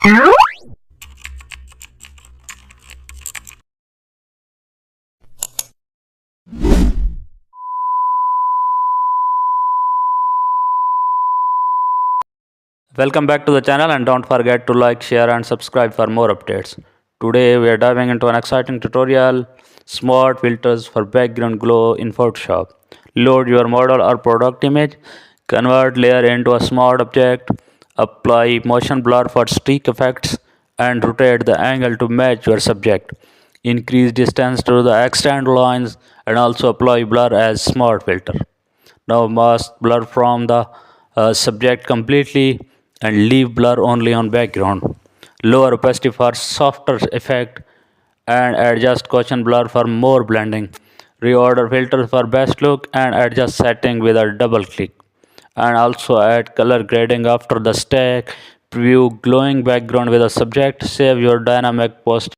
Welcome back to the channel, and don't forget to like, share and subscribe for more updates. Today we are diving into an exciting tutorial: smart filters for background glow in Photoshop. Load your model or product image, convert layer into a smart object, apply motion blur for streak effects, and rotate the angle to match your subject. Increase distance to the extend lines and also apply blur as smart filter. Now mask blur from the subject completely and leave blur only on background. Lower opacity for softer effect and adjust gaussian blur for more blending. Reorder filters for best look and adjust setting with a double click. And also add color grading after the stack. Preview glowing background with a subject. Save your dynamic post